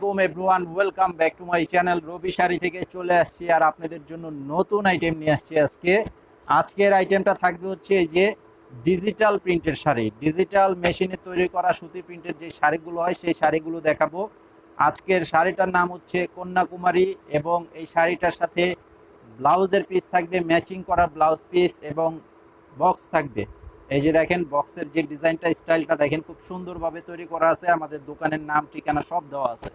আলাইকুম everyone, welcome back to my channel. রবি শাড়ি থেকে চলে আসছি আর আপনাদের জন্য নতুন আইটেম নিয়ে আসছি। আজকের আইটেমটা থাকবে হচ্ছে এই যে ডিজিটাল প্রিন্টের শাড়ি, ডিজিটাল মেশিনে তৈরি করা সুতি প্রিন্টের যে শাড়িগুলো হয় সেই শাড়িগুলো দেখাবো। আজকের শাড়িটার নাম হচ্ছে কন্যাকুমারী এবং এই শাড়িটার সাথে ব্লাউজের পিস থাকবে, ম্যাচিং করা ব্লাউজ পিস এবং বক্স থাকবে। এই যে দেখেন বক্সের যে ডিজাইনটা, স্টাইলটা দেখেন, খুব সুন্দরভাবে তৈরি করা আছে। আমাদের দোকানের নাম ঠিকানা সব দেওয়া আছে।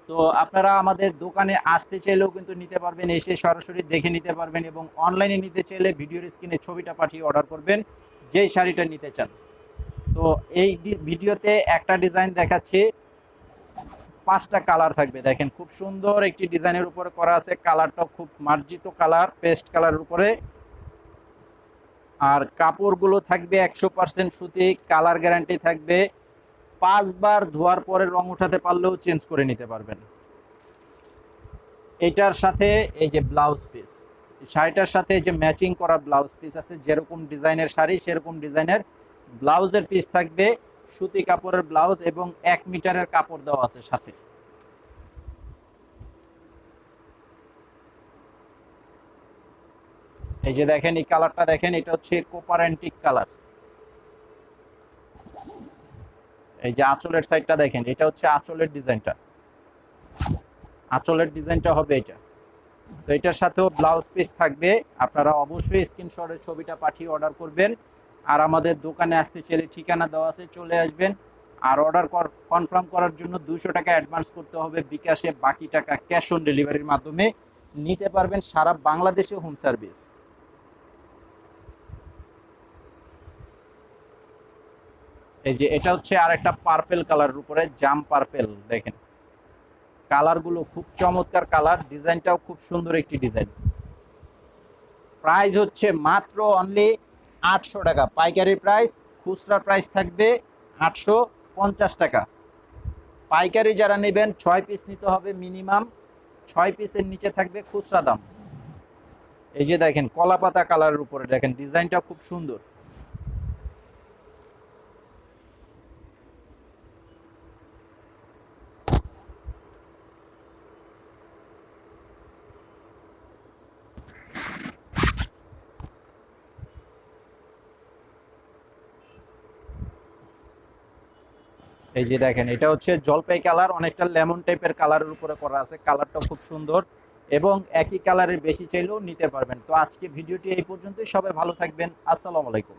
তো আপনারা আমাদের দোকানে আসতে চাইলেও কিন্তু নিতে পারবেন, এসে সরাসরি দেখে নিতে পারবেন এবং অনলাইনে নিতে চাইলে ভিডিওর স্ক্রিনে ছবিটা পাঠিয়ে অর্ডার করবেন যেই শাড়িটা নিতে চান। তো এই ভিডিওতে একটা ডিজাইন দেখাচ্ছি, 5টা কালার থাকবে। দেখেন খুব সুন্দর একটি ডিজাইনের উপরে করা আছে, কালারটাও খুব মার্জিত কালার, পেস্ট কালারের উপরে। আর কাপড়গুলো থাকবে 100% সুতি, কালার গ্যারান্টি থাকবে। 5 বার ধোয়ার পরে রং উঠাতে পারলেও চেঞ্জ করে নিতে পারবেন। এটার সাথে এই যে ব্লাউজ পিস, শাড়িটার সাথে যে ম্যাচিং করা ব্লাউজ পিস আছে, যেরকম ডিজাইনের শাড়ি সেরকম ডিজাইনের ব্লাউজের পিস থাকবে। সুতি কাপড়ের ব্লাউজ এবং 1 মিটারের কাপড় দেওয়া আছে সাথে। এই যে দেখেন এই কালারটা দেখেন, এটা হচ্ছে কোপার অ্যান্টিক কালার। এই যে আঁচলের সাইডটা দেখেন, এটা হচ্ছে আঁচলের ডিজাইনটা, আঁচলের ডিজাইনটা হবে এটা। তো এটার সাথেও ব্লাউজ পিস থাকবে। আপনারা অবশ্যই স্ক্রিনশটের ছবিটা পাঠিয়ে অর্ডার করবেন। আর আমাদের দোকানে আসতে চাইলে ঠিকানা দেওয়া আছে, চলে আসবেন। আর অর্ডার কনফার্ম করার জন্য 200 টাকা অ্যাডভান্স করতে হবে বিকাশে, বাকি টাকা ক্যাশ অন ডেলিভারির মাধ্যমে নিতে পারবেন সারা বাংলাদেশে হোম সার্ভিস। এই যে এটা হচ্ছে আর একটা পার্পেল কালারের উপরে, জাম পার্পেল। দেখেন কালারগুলো খুব চমৎকার কালার, ডিজাইনটাও খুব সুন্দর একটি ডিজাইন। প্রাইস হচ্ছে মাত্র অনলি 800 টাকা পাইকারি প্রাইস। খুচরা প্রাইস থাকবে 850 টাকা। পাইকারি যারা নেবেন 6 পিস নিতে হবে মিনিমাম, 6 পিসের নিচে থাকবে খুচরা দাম। এই যে দেখেন কলা পাতা কালারের উপরে, দেখেন ডিজাইনটা খুব সুন্দর। এই যে দেখেন এটা হচ্ছে জলপাই কালার, অনেকটা লেমন টাইপের কালারের উপরে করা আছে, কালারটা খুব সুন্দর এবং একই কালারের বেশি চাইলেও নিতে পারবেন। তো আজকে ভিডিওটি এই পর্যন্তই, সবাই ভালো থাকবেন, আসসালামু আলাইকুম।